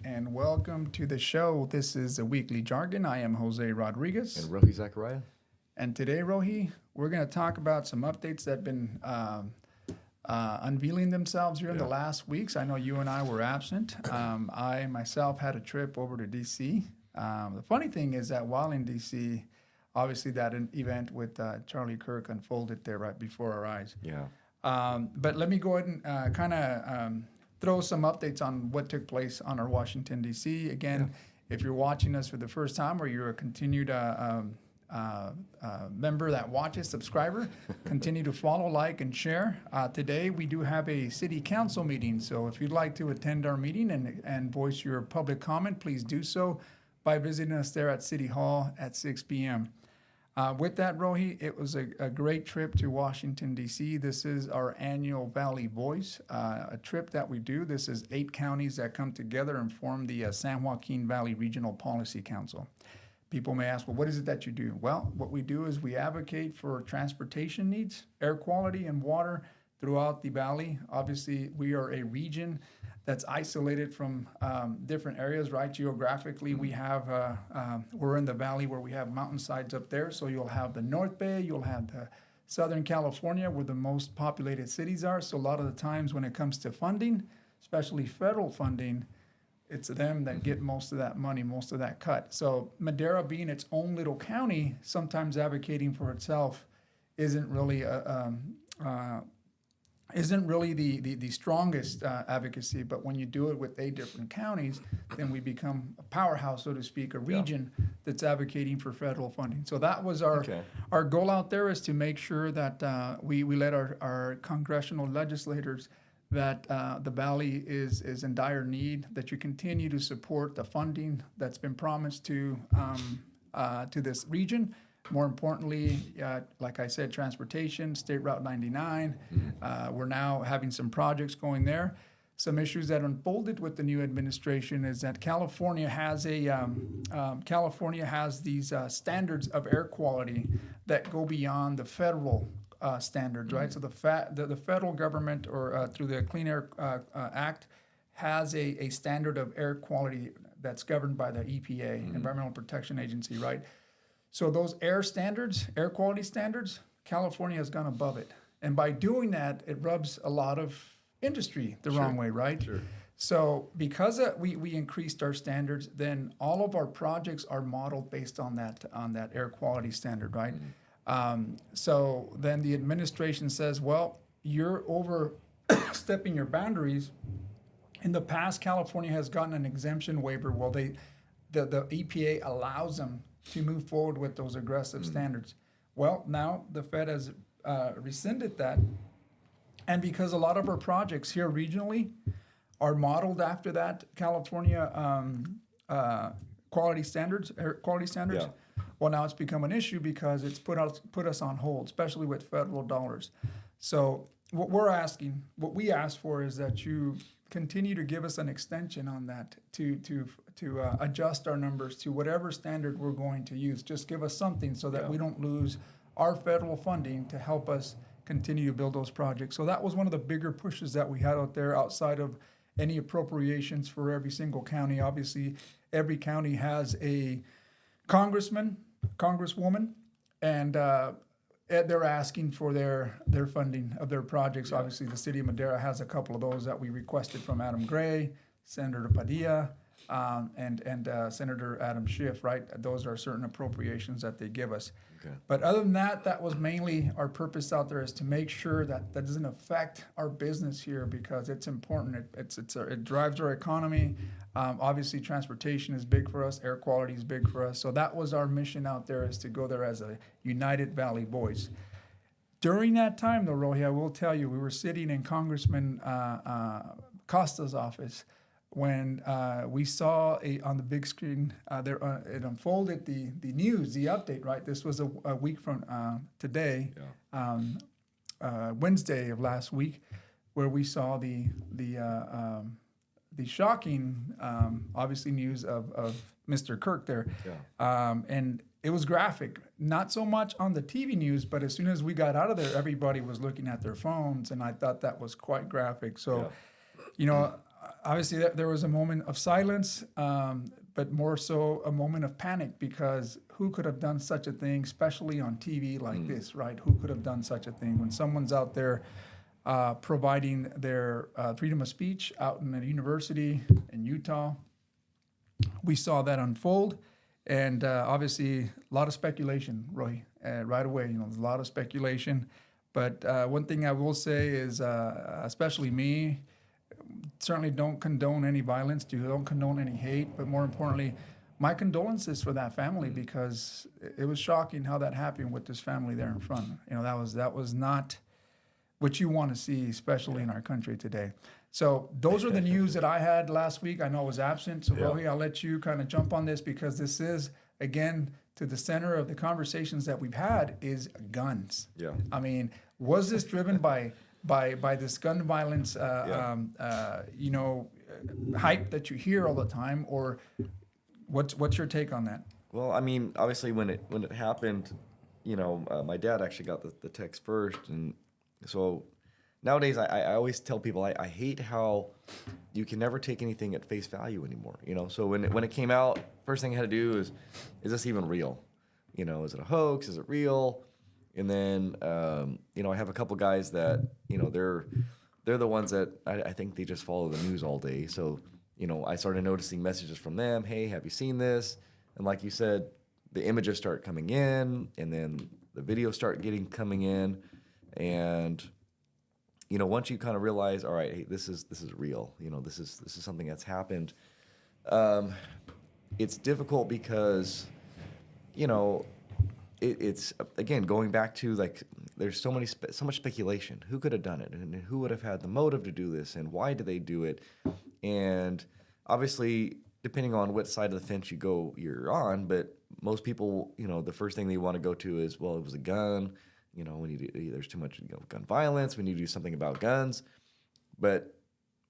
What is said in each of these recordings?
and welcome to the show. This is the Weekly Jargon. I am Jose Rodriguez. And Rohi Zachariah. And today, Rohi, we're going to talk about some updates that have been unveiling themselves here in the last weeks. I know you and I were absent. I myself had a trip over to D.C. The funny thing is that while in D.C., obviously that event with Charlie Kirk unfolded there right before our eyes. Yeah. But let me go ahead and kind of throw some updates on what took place on our Washington, D.C. Again, if you're watching us for the first time or you're a continued member that watches, subscriber, continue to follow, like, and share. Today, we do have a city council meeting. So if you'd like to attend our meeting and voice your public comment, please do so by visiting us there at City Hall at 6 p.m. With that, Rohi, it was a great trip to Washington, D.C. This is our annual Valley Voice, a trip that we do. This is 8 counties that come together and form the San Joaquin Valley Regional Policy Council. People may ask, well, what is it that you do? Well, what we do is we advocate for transportation needs, air quality, and water throughout the valley. Obviously, we are a region that's isolated from different areas, right? Geographically, we have, we're in the valley where we have mountainsides up there. So you'll have the North Bay, you'll have the Southern California where the most populated cities are. So a lot of the times when it comes to funding, especially federal funding, it's them that get most of that money, most of that cut. So Madera being its own little county, sometimes advocating for itself isn't really the strongest advocacy, but when you do it with 8 different counties, then we become a powerhouse, so to speak, a region that's advocating for federal funding. So that was our goal out there, is to make sure that we let our congressional legislators that the Valley is in dire need, that you continue to support the funding that's been promised to this region. More importantly, like I said, transportation, State Route 99. We're now having some projects going there. Some issues that unfolded with the new administration is that California has these standards of air quality that go beyond the federal standards, right? So the federal government, or through the Clean Air Act, has a standard of air quality that's governed by the EPA, Environmental Protection Agency, right? So those air quality standards, California has gone above it. And by doing that, it rubs a lot of industry the wrong way, right? Sure. So because we increased our standards, then all of our projects are modeled based on that air quality standard, right? So then the administration says, well, you're overstepping your boundaries. In the past, California has gotten an exemption waiver. Well, the EPA allows them to move forward with those aggressive standards. Well, now the Fed has rescinded that. And because a lot of our projects here regionally are modeled after that California quality standards, well, now it's become an issue because it's put us on hold, especially with federal dollars. So what we ask for is that you continue to give us an extension on that to adjust our numbers to whatever standard we're going to use. Just give us something so that we don't lose our federal funding to help us continue to build those projects. So that was one of the bigger pushes that we had out there, outside of any appropriations for every single county. Obviously, every county has a congressman, congresswoman, and they're asking for their funding of their projects. Obviously, the city of Madera has a couple of those that we requested from Adam Gray, Senator Padilla, and Senator Adam Schiff, right? Those are certain appropriations that they give us. Okay. But other than that, that was mainly our purpose out there, is to make sure that doesn't affect our business here, because it's important. It drives our economy. Obviously, transportation is big for us. Air quality is big for us. So that was our mission out there, is to go there as a united Valley voice. During that time, though, Rohi, I will tell you, we were sitting in Congressman Costa's office when we saw on the big screen, it unfolded the news, the update, right? This was a week from today, Wednesday of last week, where we saw the shocking, obviously, news of Mr. Kirk there. And it was graphic, not so much on the TV news, but as soon as we got out of there, everybody was looking at their phones, and I thought that was quite graphic. So, obviously there was a moment of silence, but more so a moment of panic, because who could have done such a thing, especially on TV like this, right? Who could have done such a thing when someone's out there providing their freedom of speech out in a university in Utah? We saw that unfold, and obviously a lot of speculation, Roy, right away. There's a lot of speculation. But one thing I will say is, especially me, certainly don't condone any violence, don't condone any hate, but more importantly, my condolences for that family, because it was shocking how that happened with this family there in front. That was not what you want to see, especially in our country today. So those are the news that I had last week. I know I was absent, so Rohi, I'll let you kind of jump on this, because this is, again, to the center of the conversations that we've had is guns. Yeah. I mean, was this driven by this gun violence, hype that you hear all the time, or what's your take on that? Well, I mean, obviously when it happened, my dad actually got the text first, and so nowadays I always tell people I hate how you can never take anything at face value anymore. So when it came out, first thing I had to do is this even real? Is it a hoax? Is it real? And then I have a couple guys that they're the ones that I think they just follow the news all day. So I started noticing messages from them. Hey, have you seen this? And like you said, the images start coming in, and then the videos start coming in, and once you kind of realize, all right, hey, this is real. This is something that's happened. It's difficult because it's again going back to, like, there's so much speculation. Who could have done it, and who would have had the motive to do this, and why did they do it? And obviously, depending on what side of the fence you're on, but most people, the first thing they want to go to is, well, it was a gun. There's too much gun violence. We need to do something about guns. But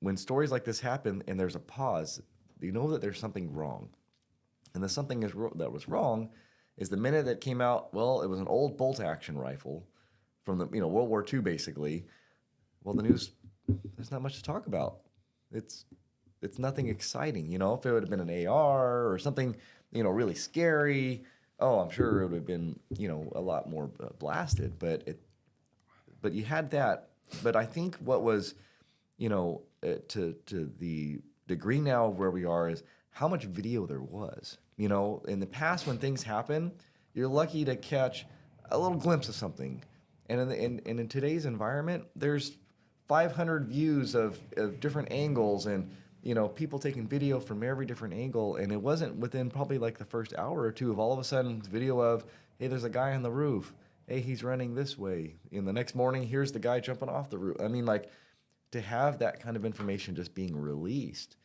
when stories like this happen and there's a pause, you know that there's something wrong. And the something that was wrong is the minute that came out, well, it was an old bolt-action rifle from the World War II, basically. Well, the news, there's not much to talk about. It's nothing exciting. If it would have been an AR or something, really scary, oh, I'm sure it would have been, a lot more blasted. But you had that. But I think what was, to the degree now of where we are is how much video there was. In the past, when things happen, you're lucky to catch a little glimpse of something. And in today's environment, there's 500 views of different angles, and people taking video from every different angle. And it wasn't within probably like the first hour or two of all of a sudden video of, hey, there's a guy on the roof. Hey, he's running this way. In the next morning, here's the guy jumping off the roof. I mean, like, to have that kind of information just being released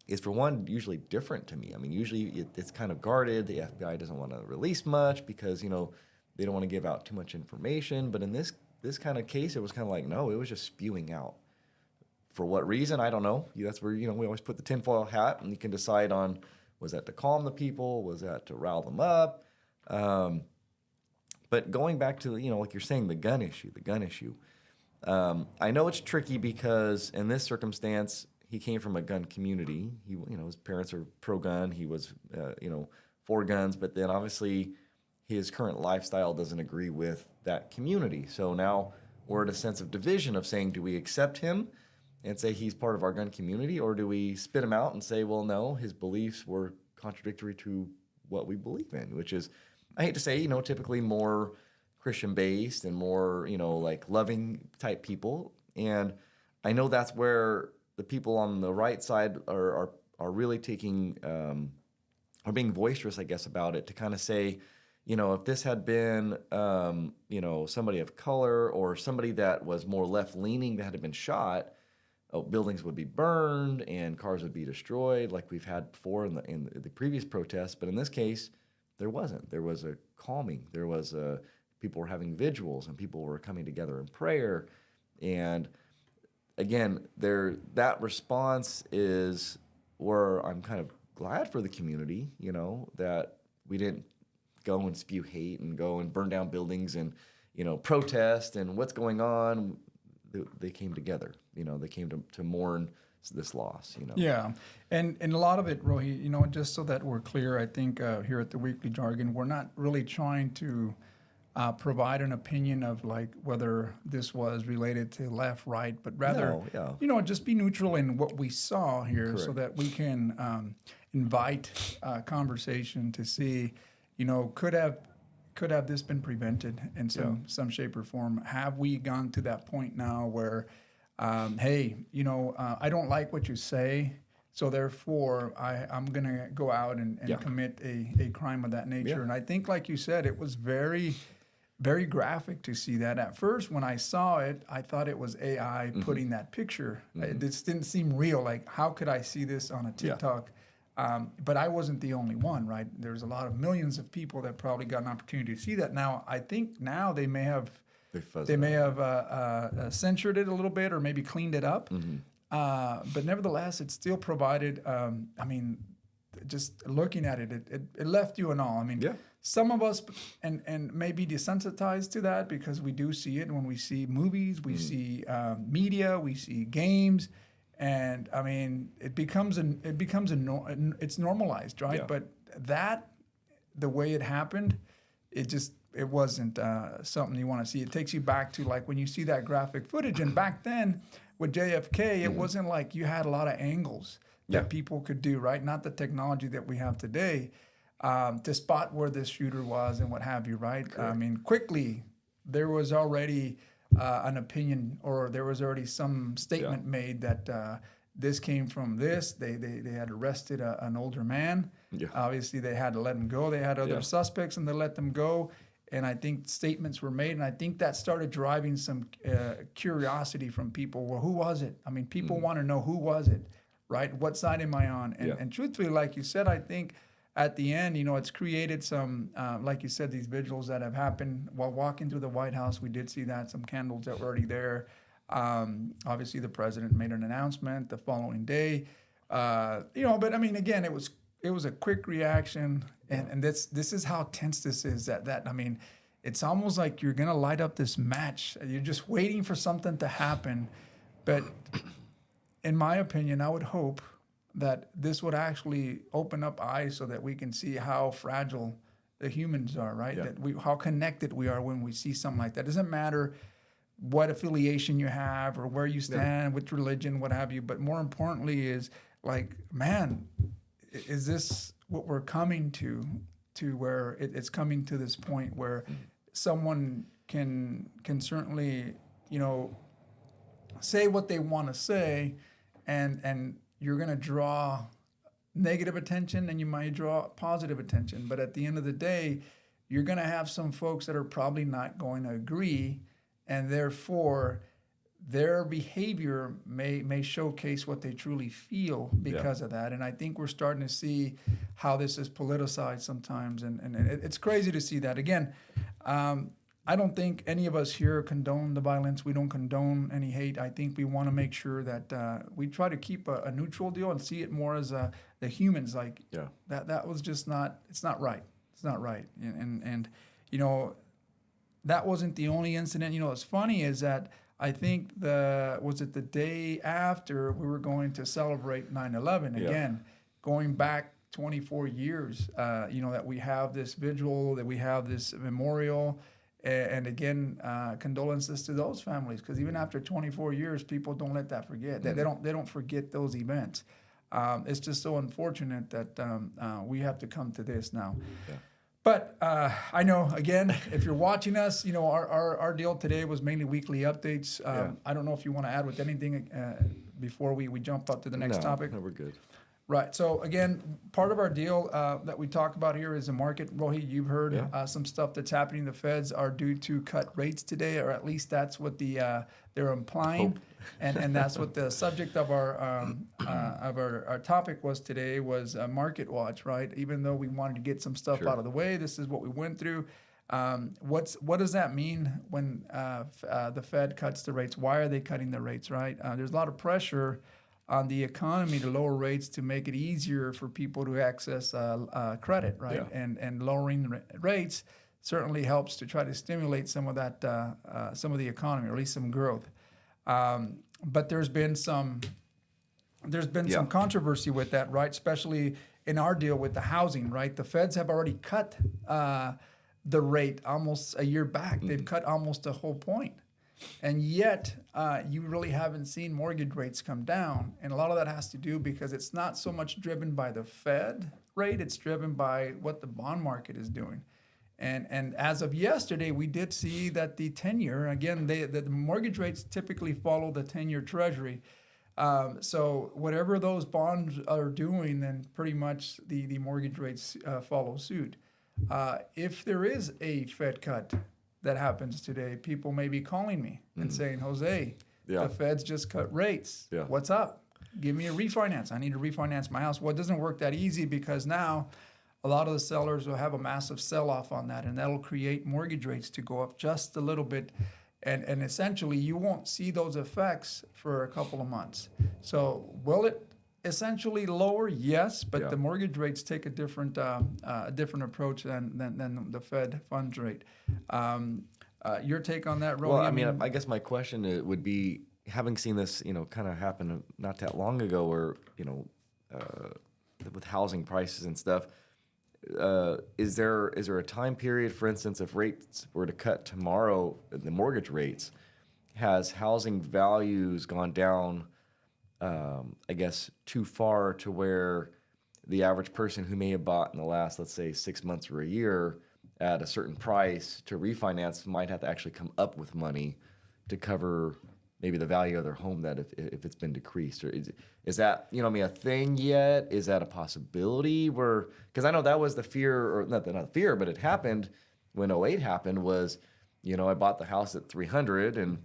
is, for one, usually different to me. I mean, usually it's kind of guarded. The FBI doesn't want to release much because, they don't want to give out too much information. But in this kind of case, it was kind of like, no, it was just spewing out. For what reason, I don't know. That's where, we always put the tinfoil hat, and you can decide on, was that to calm the people? Was that to rile them up? But going back to, like you're saying, the gun issue. I know it's tricky because in this circumstance, he came from a gun community. His parents are pro-gun. He was, for guns. But then obviously his current lifestyle doesn't agree with that community. So now we're at a sense of division of saying, do we accept him and say he's part of our gun community, or do we spit him out and say, well, no, his beliefs were contradictory to what we believe in, which is, I hate to say, typically more Christian-based and more, like loving type people. And I know that's where the people on the right side are really taking, are being boisterous, I guess, about it, to kind of say, if this had been, somebody of color or somebody that was more left-leaning that had been shot, buildings would be burned and cars would be destroyed, like we've had before in the previous protests. But in this case, there wasn't. There was a calming. There was people were having vigils, and people were coming together in prayer. And again, that response is where I'm kind of glad for the community, that we didn't go and spew hate and go and burn down buildings and, protest and what's going on. They came together. They came to mourn this loss. Yeah, and a lot of it, Rohi, just so that we're clear, I think here at the Weekly Jargon, we're not really trying to provide an opinion of like whether this was related to left, right, but rather, just be neutral in what we saw here, so that we can invite conversation to see, could have this been prevented in some shape or form? Have we gone to that point now where, hey, I don't like what you say, so therefore I'm going to go out and commit a crime of that nature? And I think, like you said, it was very, very graphic to see that. At first, when I saw it, I thought it was AI putting that picture. It just didn't seem real. Like, how could I see this on a TikTok? But I wasn't the only one, right? There's a lot of millions of people that probably got an opportunity to see that. Now, I think now they may have censored it a little bit or maybe cleaned it up. But nevertheless, it still provided, just looking at it, it left you in awe. I mean, some of us and may be desensitized to that because we do see it when we see movies, we see media, we see games. And I mean, it's normalized, right? Yeah. But the way it happened, it wasn't something you want to see. It takes you back to like when you see that graphic footage. And back then with JFK, it wasn't like you had a lot of angles that people could do, right? Not the technology that we have today to spot where this shooter was and what have you, right? Correct. I mean, quickly, there was already an opinion, or there was already some statement made that this came from this. They had arrested an older man. Obviously, they had to let him go. They had other suspects, and they let them go. And I think statements were made, and I think that started driving some curiosity from people. Well, who was it? I mean, people want to know, who was it, right? What side am I on? And truthfully, like you said, I think at the end, it's created some, like you said, these vigils that have happened while walking through the White House. We did see that, some candles that were already there. Obviously, the president made an announcement the following day. But I mean, again, it was a quick reaction, and this is how tense this is. That I mean, it's almost like you're gonna light up this match. You're just waiting for something to happen. But in my opinion, I would hope that this would actually open up eyes so that we can see how fragile the humans are, right? That how connected we are when we see something like that. It doesn't matter what affiliation you have or where you stand with religion, what have you, but more importantly is like, man, is this what we're coming to where it's coming to this point where someone can certainly, say what they want to say, and you're going to draw negative attention and you might draw positive attention. But at the end of the day, you're going to have some folks that are probably not going to agree, and therefore their behavior may showcase what they truly feel because of that. And I think we're starting to see how this is politicized sometimes. And it's crazy to see that. Again, I don't think any of us here condone the violence. We don't condone any hate. I think we want to make sure that we try to keep a neutral deal and see it more as the humans. Like that was just not. It's not right. It's not right. And that wasn't the only incident. What's funny is that I think the day after we were going to celebrate 9/11 again, going back 24 years. That we have this vigil, that we have this memorial. And again, condolences to those families, because even after 24 years, people don't let that forget. They don't forget those events. It's just so unfortunate that we have to come to this now. Yeah. But I know, again, if you're watching us, our deal today was mainly weekly updates. I don't know if you want to add with anything before we jump up to the next topic. No, we're good. Right. So again, part of our deal that we talk about here is the market. Rohi, you've heard some stuff that's happening. The Feds are due to cut rates today, or at least that's what they're implying, and that's what the subject of our topic was today was Market Watch. Right. Even though we wanted to get some stuff out of the way, this is what we went through. What does that mean when the Fed cuts the rates? Why are they cutting the rates? Right. There's a lot of pressure on the economy to lower rates to make it easier for people to access credit, right? And lowering the rates certainly helps to try to stimulate some of that, some of the economy, or at least some growth. But there's been some there's been Yeah. some controversy with that, right? Especially in our deal with the housing, right? The feds have already cut the rate almost a year back. They've cut almost a whole point. And yet, you really haven't seen mortgage rates come down. And a lot of that has to do because it's not so much driven by the Fed rate, it's driven by what the bond market is doing. And as of yesterday, we did see that the 10-year, again, the mortgage rates typically follow the 10-year treasury. So whatever those bonds are doing, then pretty much the mortgage rates follow suit. If there is a Fed cut that happens today, people may be calling me and saying, Jose, Yeah. the Fed's just cut rates. Yeah. What's up? Give me a refinance. I need to refinance my house. Well, it doesn't work that easy because now a lot of the sellers will have a massive sell-off on that, and that'll create mortgage rates to go up just a little bit. And essentially, you won't see those effects for a couple of months. So will it essentially lower? Yes, but Yeah. the mortgage rates take a different approach than the Fed funds rate. Your take on that, Rohit? Well, I mean, I guess my question would be, having seen this, kind of happen not that long ago, where with housing prices and stuff, is there a time period, for instance, if rates were to cut tomorrow, the mortgage rates, has housing values gone down, I guess, too far to where the average person who may have bought in the last, let's say, 6 months or a year at a certain price to refinance might have to actually come up with money to cover maybe the value of their home, that if it's been decreased? Or is that, a thing yet? Is that a possibility? Because I know that was the fear, or not the fear, but it happened when '08 happened, was, I bought the house at 300 and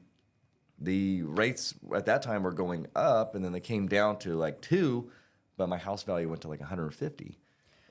the rates at that time were going up, and then they came down to like 2, but my house value went to like 150.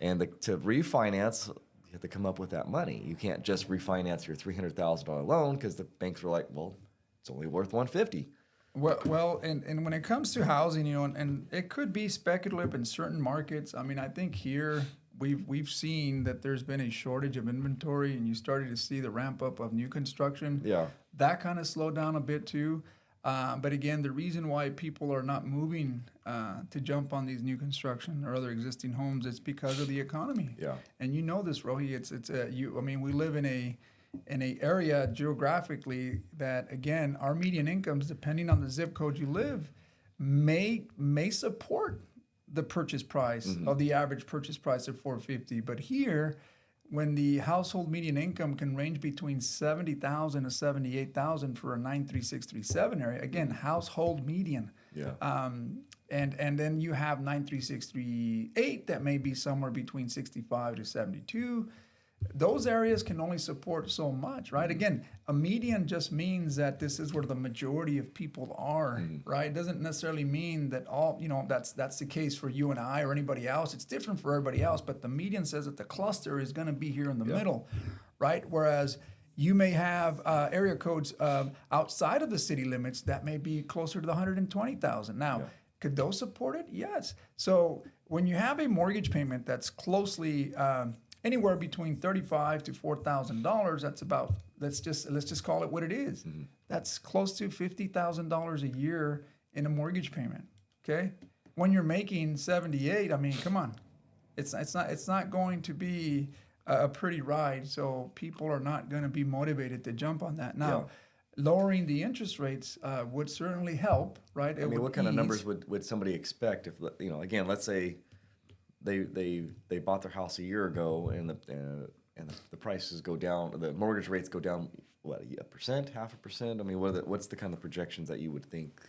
And to refinance, you have to come up with that money. You can't just refinance your $300,000 loan because the banks were like, well, it's only worth 150. Well, and when it comes to housing, and it could be speculative in certain markets. I mean, I think here we've seen that there's been a shortage of inventory, and you started to see the ramp up of new construction. Yeah. That kind of slowed down a bit too. But again, the reason why people are not moving to jump on these new construction or other existing homes is because of the economy. Yeah. And you know this, Rohi. We live in a area geographically that, again, our median incomes, depending on the zip code you live, may support the purchase price of the average purchase price of $450. But here, when the household median income can range between $70,000 to $78,000 for a 93637 area, again, household median. Yeah. And then you have 93638 that may be somewhere between 65 to 72. Those areas can only support so much, right? Again, a median just means that this is where the majority of people are, right? It doesn't necessarily mean that that's the case for you and I or anybody else. It's different for everybody else, but the median says that the cluster is going to be here in the middle, right? Whereas you may have area codes outside of the city limits that may be closer to the 120,000. Now, could those support it? Yes. So when you have a mortgage payment that's closely anywhere between $35,000 to $4,000, let's just call it what it is. That's close to $50,000 a year in a mortgage payment. Okay, when you're making 78, I mean, come on, it's not going to be a pretty ride. So people are not going to be motivated to jump on that now. Lowering the interest rates would certainly help, right? I mean, what kind of numbers would somebody expect if, again, let's say they bought their house a year ago and the prices go down, the mortgage rates go down, what, 1%, 0.5%? I mean, what's the kind of projections that you would think?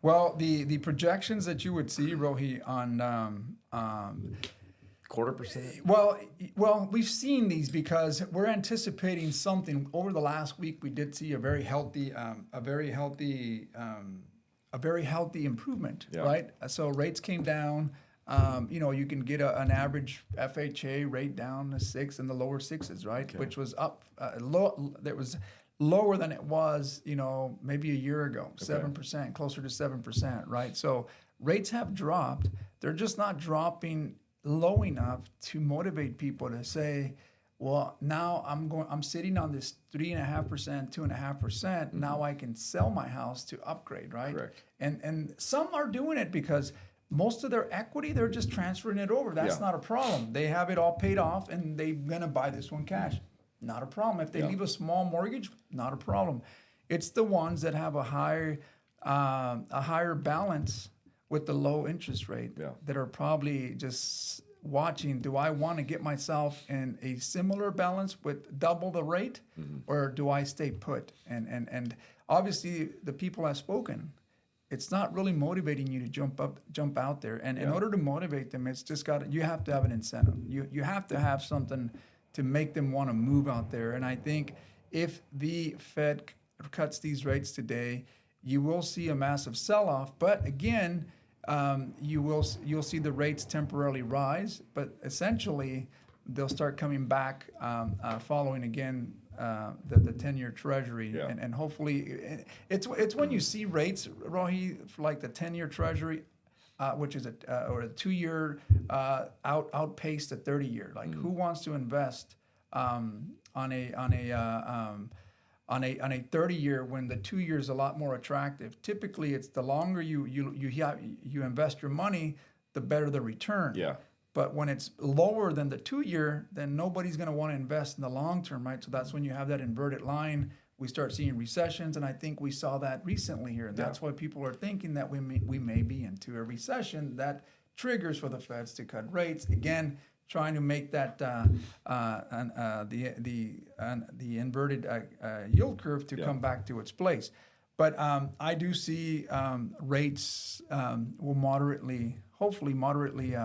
Well, the projections that you would see, Rohi, on 0.25%? Well, we've seen these because we're anticipating something. Over the last week, we did see a very healthy improvement, right? So rates came down. You can get an average FHA rate down to 6 in the lower 6s, right? Okay. Which was up that was lower than it was, maybe a year ago, 7%, closer to 7%, right? So rates have dropped. They're just not dropping low enough to motivate people to say, Well, now I'm sitting on this 3.5%, 2.5%. Now I can sell my house to upgrade, right? Correct. And some are doing it because most of their equity, they're just transferring it over. That's Yeah. not a problem. They have it all paid off and they're gonna buy this one cash. Not a problem. If they Yeah. leave a small mortgage, not a problem. It's the ones that have a higher balance with the low interest rate Yeah. that are probably just watching, do I want to get myself in a similar balance with double the rate, or do I stay put? And obviously the people have spoken. It's not really motivating you to jump out there. And in Yeah. order to motivate them, it's just you have to have an incentive. You have to have something to make them want to move out there. And I think if the Fed cuts these rates today, you will see a massive sell-off. But again, you'll see the rates temporarily rise, but essentially they'll start coming back following again the 10-year Treasury, Yeah. and hopefully it's when you see rates, Rohi, for like the 10-year Treasury, which is or a 2-year outpace the 30-year. Like who wants to invest on a 30-year when the 2-year is a lot more attractive? Typically, it's the longer you invest your money, the better the return. Yeah. But when it's lower than the 2-year, then nobody's going to want to invest in the long term, right? So that's when you have that inverted line. We start seeing recessions, and I think we saw that recently here. And that's why people are thinking that we may be into a recession that triggers for the Feds to cut rates again, trying to make that the inverted yield curve to come back to its place. But I do see rates will hopefully moderately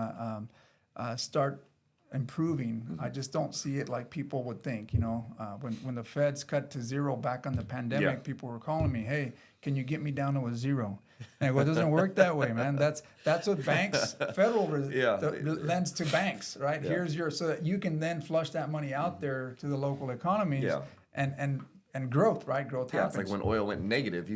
start improving. I just don't see it like people would think. When the Feds cut to zero back on the pandemic, people were calling me, "Hey, can you get me down to a zero?" And I go, it doesn't work that way, man. That's what banks, federal lends to banks, right? Yeah. Here's so that you can then flush that money out there to the local economies. Yeah. And growth, right? Growth Yeah, happens. it's like when oil went negative,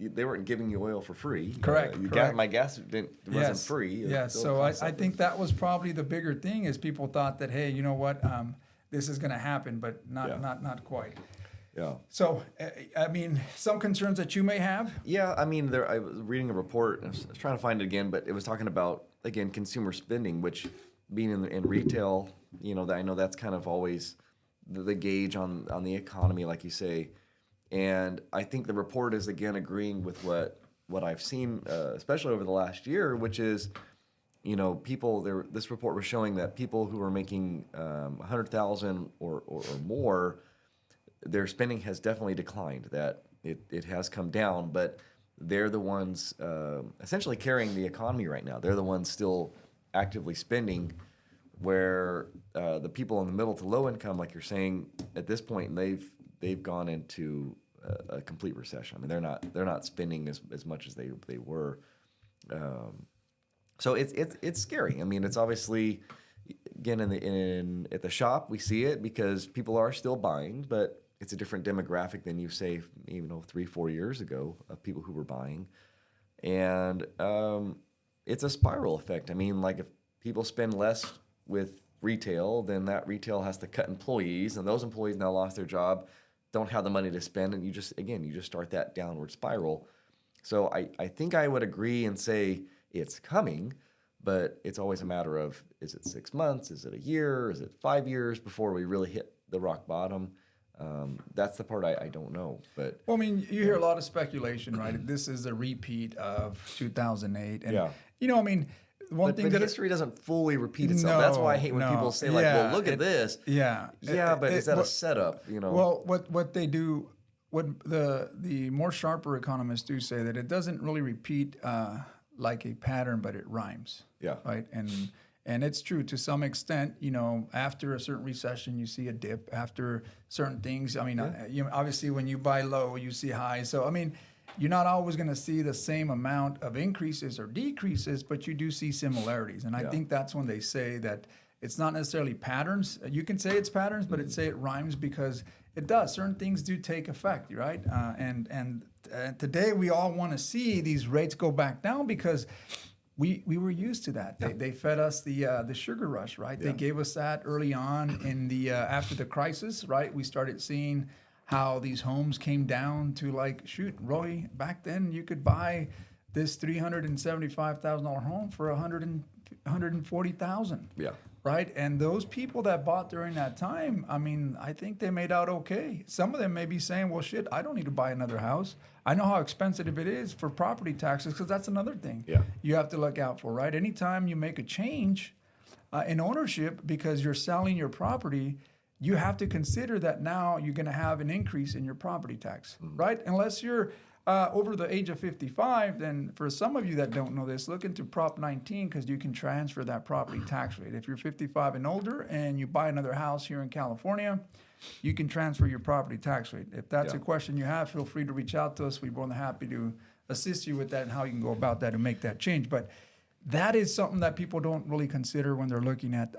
they weren't giving you oil for free. Correct. My gas wasn't free. It Yeah, still so cost I something. think that was probably the bigger thing is people thought that, hey, you know what, this is going to happen, but not quite. Yeah. So, I mean, some concerns that you may have. Yeah, I mean, I was reading a report, and I was trying to find it again, but it was talking about, again, consumer spending, which being in retail, I know that's kind of always the gauge on the economy, like you say. And I think the report is, again, agreeing with what I've seen, especially over the last year, which is, this report was showing that people who are making $100,000 or more, their spending has definitely declined, that it has come down, but they're the ones essentially carrying the economy right now. They're the ones still actively spending, where the people in the middle to low income, like you're saying, at this point, they've gone into a complete recession. I mean, they're not spending as much as they were. So it's scary. I mean, it's obviously, again, at the shop we see it because people are still buying, but it's a different demographic than you say, 3-4 years ago of people who were buying, and it's a spiral effect. I mean, like if people spend less with retail, then that retail has to cut employees, and those employees now lost their job, don't have the money to spend, and you just start that downward spiral. So I think I would agree and say it's coming, but it's always a matter of, is it 6 months, is it a year, is it 5 years before we really hit the rock bottom? That's the part I don't know. But Well, I mean, you hear a lot of speculation, right? This is a repeat of 2008. And, I mean, one thing but that history doesn't fully repeat itself. That's why I hate when people say, well, look at this. Yeah. But is that a setup, Well, what they do, what the more sharper economists do say that it doesn't really repeat like a pattern, but it rhymes. Yeah. Right. And it's true to some extent. After a certain recession, you see a dip. After certain things, I mean, obviously when you buy low, you see high. So I mean, you're not always going to see the same amount of increases or decreases, but you do see similarities. And I think that's when they say that it's not necessarily patterns. You can say it's patterns, but say it rhymes because it does. Certain things do take effect, right? And today we all want to see these rates go back down because we were used to that. They fed us the sugar rush, right? They gave us that early on in the after the crisis, right? We started seeing how these homes came down to like, shoot, Roy, back then you could buy this $375,000 home for 140,000. Yeah. Right, and those people that bought during that time, I mean, I think they made out okay. Some of them may be saying, "Well, shit, I don't need to buy another house. I know how expensive it is for property taxes," because that's another thing you have to look out for, right? Anytime you make a change in ownership because you're selling your property, you have to consider that now you're going to have an increase in your property tax, right? Unless you're over the age of 55, then for some of you that don't know this, look into Prop 19 because you can transfer that property tax rate. If you're 55 and older and you buy another house here in California, you can transfer your property tax rate. If that's a question you have, feel free to reach out to us. We're more than happy to assist you with that and how you can go about that and make that change. But that is something that people don't really consider when they're looking at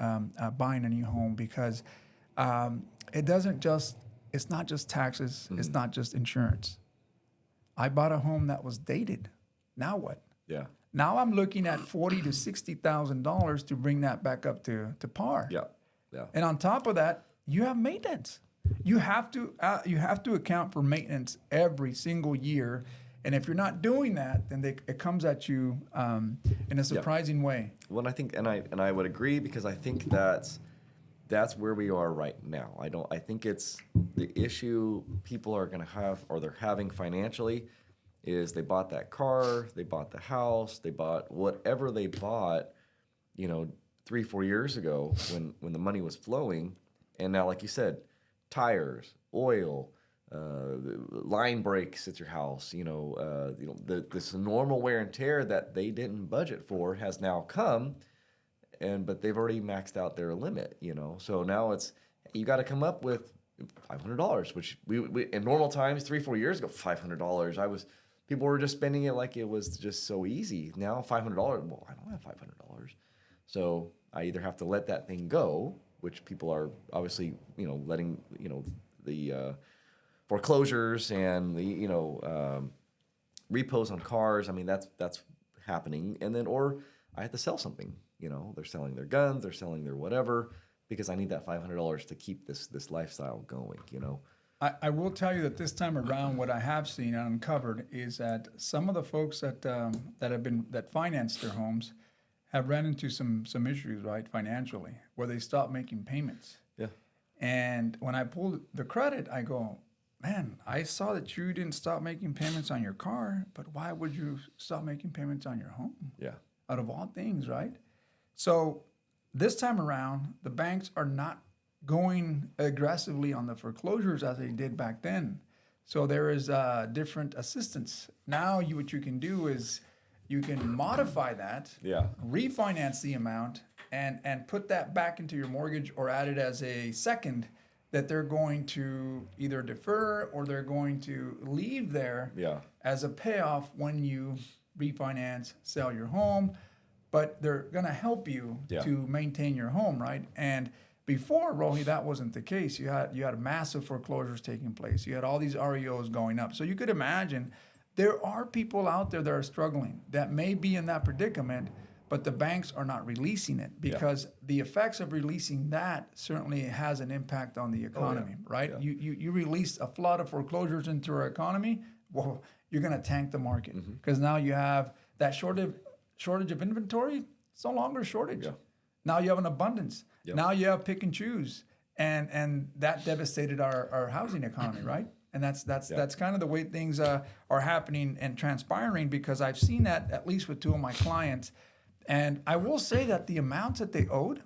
buying a new home because it's not just taxes, it's not just insurance. I bought a home that was dated. Now what? Yeah. Now I'm looking at $40,000 to $60,000 to bring that back up to par. Yeah. Yeah. And on top of that, you have maintenance. You have to account for maintenance every single year. And if you're not doing that, then it comes at you in a surprising way. Well, I think, and I would agree because I think that's where we are right now. I think it's the issue people are going to have or they're having financially is they bought that car, they bought the house, they bought whatever they bought, 3-4 years ago when the money was flowing. And now, like you said, tires, oil, line breaks at your house, this normal wear and tear that they didn't budget for has now come. But they've already maxed out their limit, So now you got to come up with $500, which we in normal times 3-4 years ago, $500. People were just spending it like it was just so easy. Now $500, well, I don't have $500, so I either have to let that thing go, which people are obviously letting the foreclosures and the repos on cars. I mean that's happening, and then or I have to sell something. They're selling their guns, they're selling their whatever, because I need that $500 to keep this lifestyle going, I will tell you that this time around, what I have seen and uncovered is that some of the folks that financed their homes have ran into some issues, right, financially, where they stopped making payments. Yeah. And when I pulled the credit, I go, man, I saw that you didn't stop making payments on your car, but why would you stop making payments on your home? Yeah. Out of all things, right? So this time around, the banks are not going aggressively on the foreclosures as they did back then. So there is different assistance. Now what you can do is you can modify that, refinance the amount, and put that back into your mortgage or add it as a second that they're going to either defer or they're going to leave there as a payoff when you refinance, sell your home. But they're going to help you to maintain your home, right? And before, Rohi, that wasn't the case. You had massive foreclosures taking place. You had all these REOs going up. So you could imagine there are people out there that are struggling that may be in that predicament, but the banks are not releasing it because the effects of releasing that certainly has an impact on the economy, right? Yeah. You release a flood of foreclosures into our economy, well, you're going to tank the market because now you have that shortage of inventory. It's no longer a shortage. Yeah. Now you have an abundance. Yep. Now you have pick and choose, and that devastated our housing economy, right? And that's kind of the way things are happening and transpiring because I've seen that at least with two of my clients, and I will say that the amounts that they owed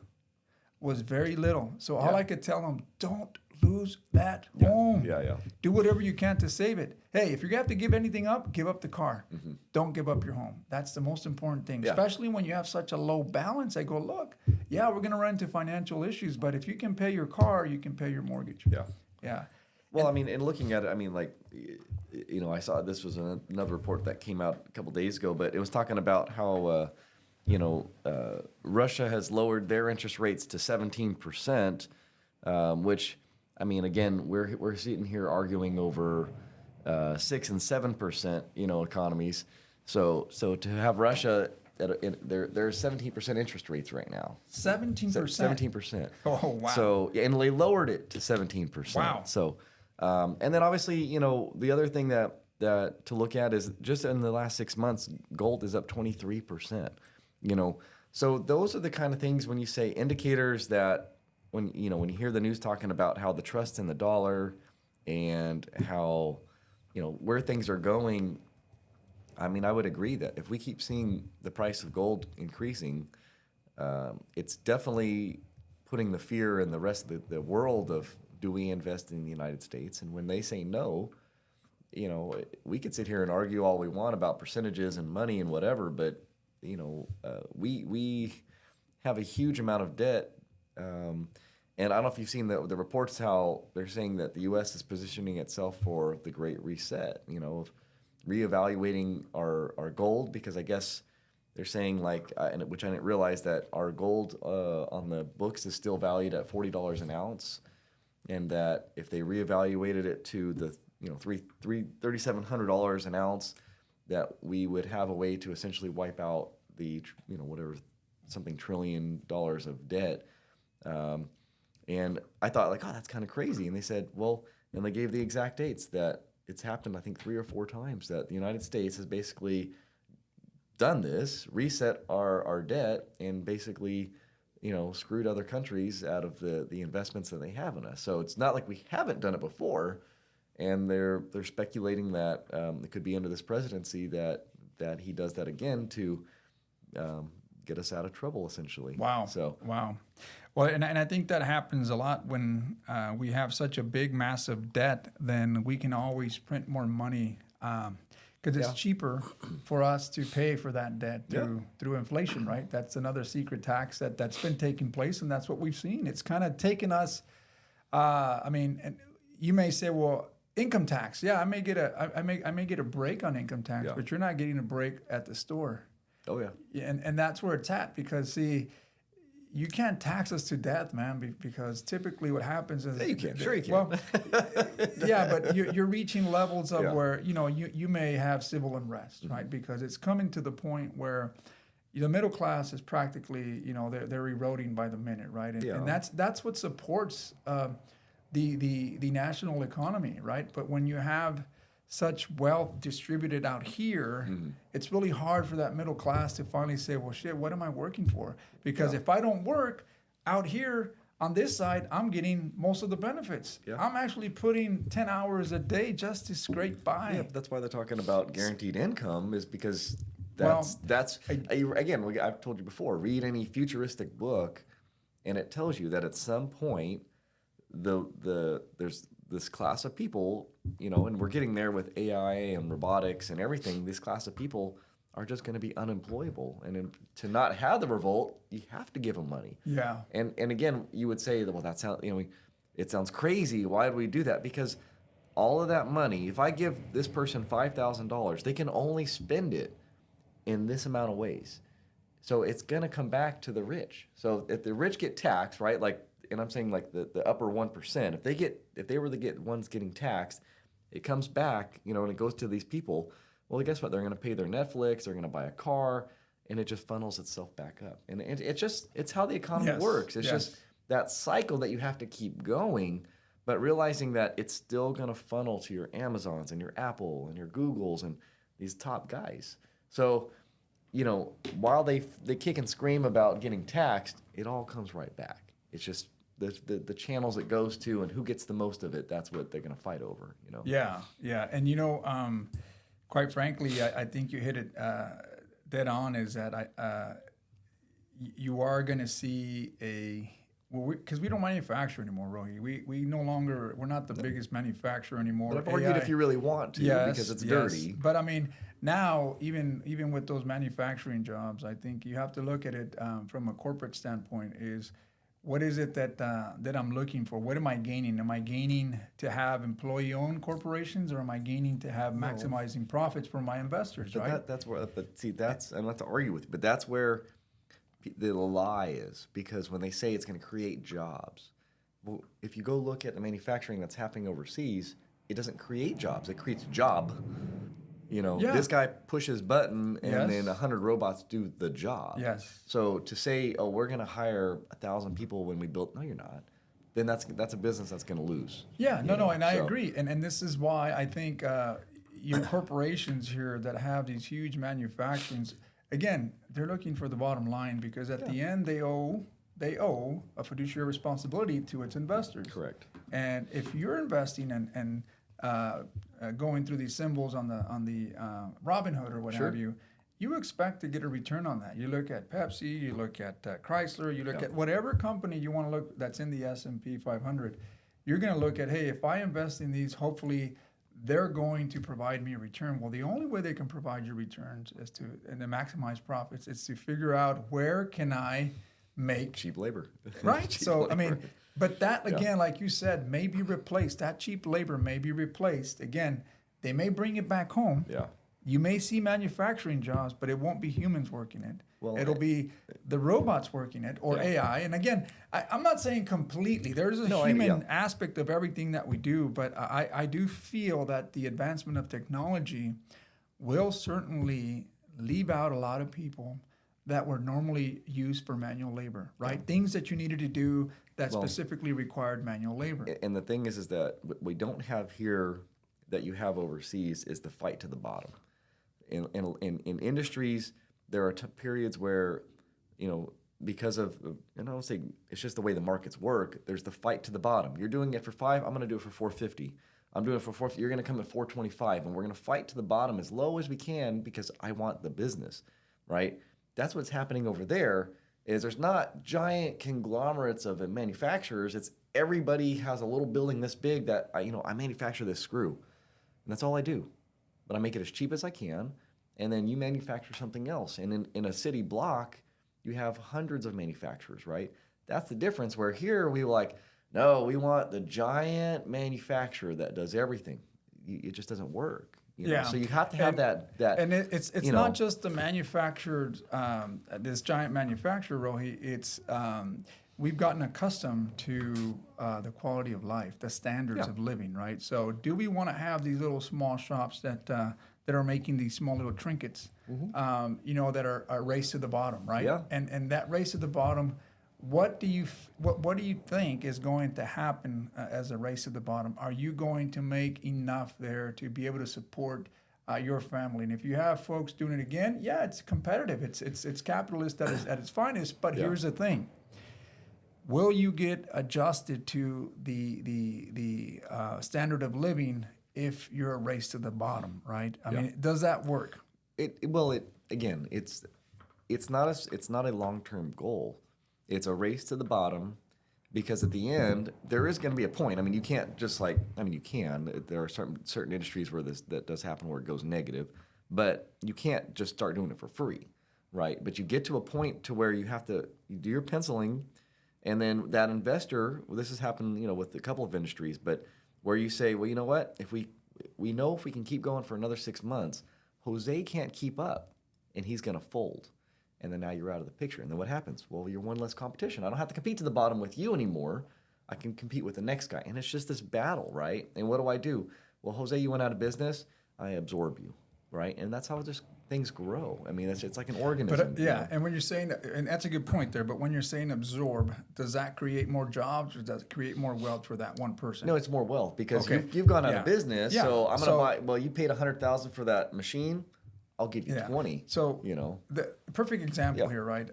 was very little. So all I could tell them, don't lose that home. Yeah. Do whatever you can to save it. Hey, if you're going to have to give anything up, give up the car. Don't give up your home. That's the most important thing, especially when you have such a low balance. I go, look, we're going to run into financial issues, but if you can pay your car, you can pay your mortgage. Yeah. Well, and looking at it, I saw this was another report that came out a couple days ago, but it was talking about how, Russia has lowered their interest rates to 17%, which, again, we're sitting here arguing over 6 and 7%, economies. So to have Russia they're 17% interest rates right now. 17%. 17%. Oh, wow. So and they lowered it to 17%. Wow. So, and then obviously, you know, the other thing that to look at is just in the last 6 months, gold is up 23%. You know, so those are the kind of things when you say indicators that when you hear the news talking about how the trust in the dollar and how, you know, where things are going. I mean, I would agree that if we keep seeing the price of gold increasing, it's definitely putting the fear in the rest of the world of, do we invest in the United States? And when they say no, you know, we could sit here and argue all we want about percentages and money and whatever, but, you know, we have a huge amount of debt. And I don't know if you've seen the reports, how they're saying that the U.S. is positioning itself for the Great Reset, you know, of reevaluating our gold, because I guess they're saying, like, which I didn't realize, that our gold on the books is still valued at $40 an ounce, and that if they reevaluated it to the, you know, $3,700 an ounce, that we would have a way to essentially wipe out the, you know, whatever, something $1 trillion of debt. And I thought, like, oh, that's kind of crazy. And they said, well, and they gave the exact dates that it's happened, I think 3 or 4 times, that the United States has basically done this, reset our debt, and basically, you know, screwed other countries out of the investments that they have in us. So it's not like we haven't done it before, and they're speculating that it could be under this presidency that he does that again to get us out of trouble, essentially. Wow. So wow. Well, and I think that happens a lot when we have such a big, massive debt. Then we can always print more money because it's cheaper for us to pay for that debt through inflation, right? That's another secret tax that's been taking place, and that's what we've seen. It's kind of taken us. I mean, and you may say, well, income tax. Yeah, I may get a break on income tax, but you're not getting a break at the store. Oh yeah. And that's where it's at, because see, you can't tax us to death, man, because typically what happens is... Yeah, you can. Sure you can. Well, yeah, but you're reaching levels of where, you know, you may have civil unrest, right? Because it's coming to the point where the middle class is practically, you know, they're eroding by the minute, right? And that's what supports the national economy, right? But when you have such wealth distributed out here, it's really hard for that middle class to finally say, well, shit, what am I working for? Because if I don't work out here on this side, I'm getting most of the benefits. Yeah. I'm actually putting 10 hours a day just to scrape by. Yeah, that's why they're talking about guaranteed income, is because again, I've told you before, read any futuristic book, and it tells you that at some point, there's this class of people, you know, and we're getting there with AI and robotics and everything. This class of people are just going to be unemployable, and to not have the revolt, you have to give them money. Yeah. And again, you would say, well, that's how, you know, it sounds crazy. Why do we do that? Because all of that money, if I give this person $5,000, they can only spend it in this amount of ways. So it's going to come back to the rich. So if the rich get taxed, right, like, and I'm saying like the upper 1%, if they were the ones getting taxed, it comes back, you know, and it goes to these people. Well, guess what? They're going to pay their Netflix, they're going to buy a car, and it just funnels itself back up. And it's how the economy works. It's just that cycle that you have to keep going, but realizing that it's still going to funnel to your Amazons and your Apple and your Googles and these top guys. So, you know, while they kick and scream about getting taxed, it all comes right back. It's just the channels it goes to and who gets the most of it. That's what they're going to fight over, you know? Yeah. And, you know, quite frankly, I think you hit it dead on, is that you are going to see because we don't manufacture anymore, Rohi. We no longer, we're not the biggest manufacturer anymore. But I've argued if you really want to, because it's dirty. But I mean, now, even with those manufacturing jobs, I think you have to look at it from a corporate standpoint, is what is it that I'm looking for? What am I gaining? Am I gaining to have employee-owned corporations, or am I gaining to have maximizing profits for my investors, right? That's where, but see, I'm not to argue with you, but that's where the lie is, because when they say it's going to create jobs, well, if you go look at the manufacturing that's happening overseas, it doesn't create jobs. It creates job. Yeah. This guy pushes button and Yes. then 100 robots do the job. Yes. So to say, oh, we're going to hire 1,000 people when we build, no, you're not. Then that's a business that's going to lose. Yeah, no, and I So- agree. And this is why I think your corporations here that have these huge manufacturings, again, they're looking for the bottom line because at the end they owe a fiduciary responsibility to its investors. Correct. And if you're investing and going through these symbols on the Robinhood or what Sure. have you, you expect to get a return on that. You look at Pepsi, you look at Chrysler, you look at whatever company you want to look that's in the S&P 500. You're going to look at, hey, if I invest in these, hopefully they're going to provide me a return. Well, the only way they can provide you returns is to maximize profits. It's to figure out where can I make Cheap labor. right. Cheap So I labor. mean, but that again, like you said, may be replaced. That cheap labor may be replaced. Again, they may bring it back home. Yeah. You may see manufacturing jobs, but it won't be humans working it. Well, It'll be the robots working it or AI. And again, I'm not saying completely. There's a human aspect of everything that we do, but I do feel that the advancement of technology will certainly leave out a lot of people that were normally used for manual labor, right? Things that you needed to do that specifically required manual labor. And the thing is that what we don't have here that you have overseas is the fight to the bottom. In industries, there are periods where, because of, and I don't say it's just the way the markets work, there's the fight to the bottom. You're doing it for $5, I'm going to do it for $4.50. I'm doing it for $4.50, you're going to come at $4.25, and we're going to fight to the bottom as low as we can because I want the business, right? That's what's happening over there. Is there's not giant conglomerates of manufacturers. It's everybody has a little building this big that I manufacture this screw, and that's all I do. But I make it as cheap as I can, and then you manufacture something else. And in a city block, you have hundreds of manufacturers, right? That's the difference. Where here we were like, no, we want the giant manufacturer that does everything. It just doesn't work. So you have to have that. And it's not just the manufactured, this giant manufacturer, Rohi. It's we've gotten accustomed to the quality of life, the standards of living, right? So do we want to have these little small shops that are making these small little trinkets, that are a race to the bottom, right? Yeah. And that race to the bottom, what do you think is going to happen as a race to the bottom? Are you going to make enough there to be able to support your family? And if you have folks doing it again, it's competitive. It's capitalist at its finest. But here's the thing: will you get adjusted to the standard of living if you're a race to the bottom? Right? I mean, does that work? It's not a long-term goal. It's a race to the bottom, because at the end there is going to be a point. I mean, you can't just you can. There are certain industries where that does happen, where it goes negative, but you can't just start doing it for free, right? But you get to a point to where you do your penciling, and then that investor. Well, this has happened, with a couple of industries, but where you say, well, you know what? If we know if we can keep going for another 6 months, Jose can't keep up, and he's going to fold. And then now you're out of the picture. And then what happens? Well, you're one less competition. I don't have to compete to the bottom with you anymore. I can compete with the next guy. And it's just this battle, right? And what do? Well, Jose, you went out of business. I absorb you, right? And that's how things grow. I mean, it's like an organism. But and when you're saying that, and that's a good point there, but when you're saying absorb, does that create more jobs or does it create more wealth for that one person? No, it's more wealth because you've gone out of business. Yeah. So I'm going to buy, well, you paid $100,000 for that machine. I'll give you 20. So the perfect example here, right?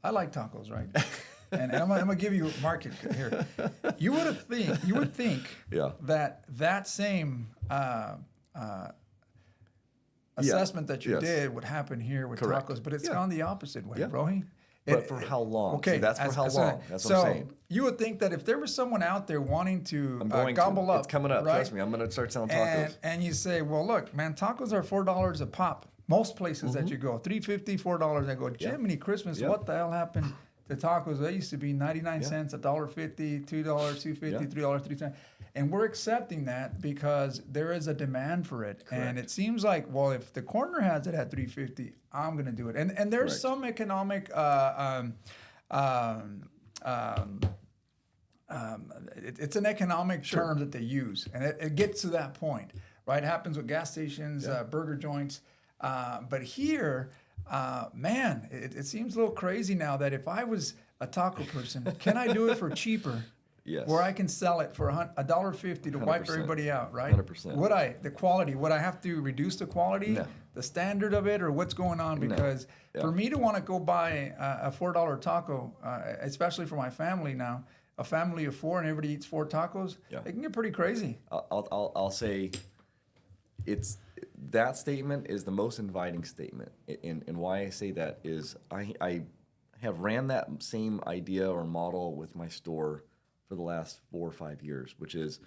I like tacos, right? and I'm gonna give you a market here. You would think that same assessment that you did would happen here with tacos, but it's gone the opposite way, Rohi. But for how long? Okay, see, that's for how long. That's what I'm saying. You would think that if there was someone out there wanting to gobble up, it's coming up. Right? Trust me, I'm going to start selling tacos. And you say, well, look, man, tacos are $4 a pop. Most places that you go, $3.50, $4. I go, Jiminy Christmas, what the hell happened to tacos? They used to be 99 cents, $1.50, $2, $2.50, $3, $3. And we're accepting that because there is a demand for it. Correct. And it seems like, well, if the corner has it at $3.50, I'm going to do it. And there's some economic it's an economic term that they use, and it gets to that point, right? It happens with gas stations, burger joints. But here, man, it seems a little crazy now that if I was a taco person, can I do it for cheaper? Yes. Where I can sell it for $1.50 to wipe 100%. everybody out, right? 100%. The quality, would I have to reduce the quality, No. the standard of it, or what's going on? Because for me to want to go buy a $4 taco, especially for my family now, a family of 4 and everybody eats 4 tacos, it can get pretty crazy. I'll say it's that statement is the most inviting statement. And why I say that is I have ran that same idea or model with my store for the last 4 or 5 years, which is,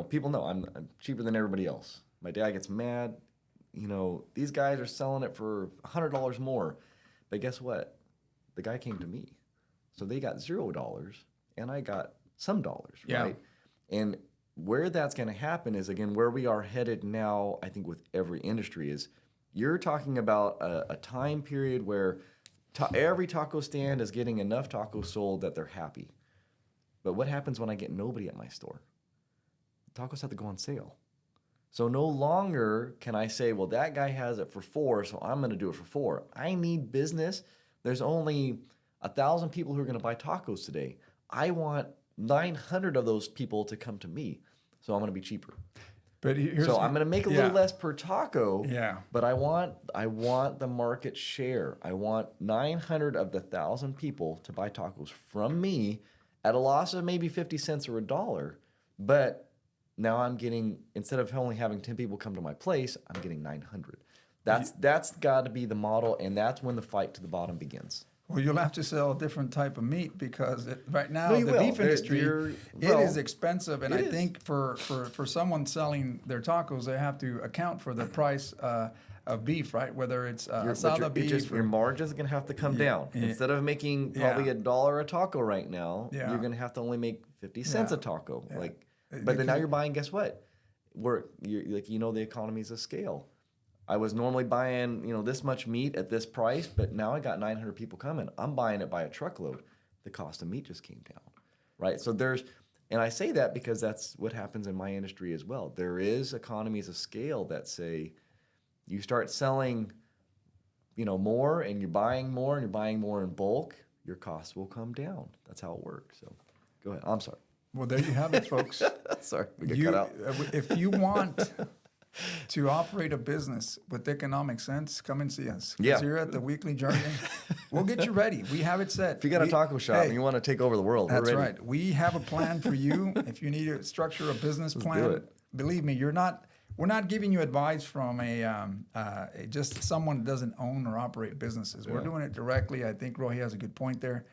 people know I'm cheaper than everybody else. My dad gets mad. These guys are selling it for $100 more. But guess what? The guy came to me. So they got $0 and I got some dollars, right? And where that's going to happen is, again, where we are headed now, I think, with every industry is you're talking about a time period where every taco stand is getting enough tacos sold that they're happy. But what happens when I get nobody at my store? Tacos have to go on sale. So no longer can I say, well, that guy has it for $4, so I'm going to do it for $4. I need business. There's only 1,000 people who are going to buy tacos today. I want 900 of those people to come to me, so I'm going to be cheaper. But so I'm going to make a little less per taco. Yeah. But I want the market share. I want 900 of the 1,000 people to buy tacos from me at a loss of maybe 50 cents or $1. But now I'm getting, instead of only having 10 people come to my place, I'm getting 900. That's got to be the model, and that's when the fight to the bottom begins. Well, you'll have to sell a different type of meat because right now the beef industry it is expensive, and I think for someone selling their tacos, they have to account for the price of beef, right? Whether it's asada beef, your margins are going to have to come down. Instead of making probably $1 a taco right now, you're going to have to only make 50 cents a taco. But then now you're buying. Guess what? The economies of scale. I was normally buying, this much meat at this price, but now I got 900 people coming. I'm buying it by a truckload. The cost of meat just came down, right? So and I say that because that's what happens in my industry as well. There is economies of scale that say you start selling, more and you're buying more in bulk, your costs will come down. That's how it works. So go ahead. I'm sorry. Well, there you have it, folks. Sorry, we get cut out. If you want to operate a business with economic sense, come and see us. Yeah. Here at the Weekly Jargon, we'll get you ready. We have it set. If you got a taco shop and you want to take over the world, we're ready. That's right. We have a plan for you. If you need to structure a business plan, do it. Believe me, we're not giving you advice from just someone that doesn't own or operate businesses. We're doing it directly. I think Rohi has a good point there.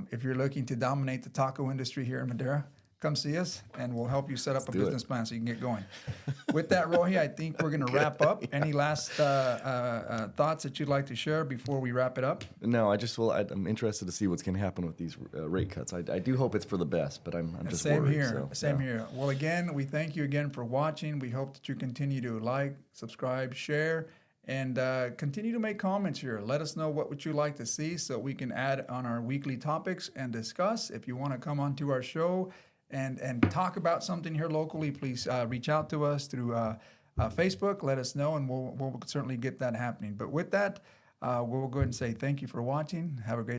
If you're looking to dominate the taco industry here in Madera, come see us, and we'll help you set up a business plan so you can get going. With that, Rohi, I think we're going to wrap up. Any last thoughts that you'd like to share before we wrap it up? No, I'm interested to see what's going to happen with these rate cuts. I do hope it's for the best, but I'm just Same worried. here. Same here. Well, again, we thank you again for watching. We hope that you continue to like, subscribe, share, and continue to make comments here. Let us know what would you like to see so we can add on our weekly topics and discuss. If you want to come onto our show and talk about something here locally, please reach out to us through Facebook. Let us know, and we'll certainly get that happening. But with that, we'll go ahead and say thank you for watching. Have a great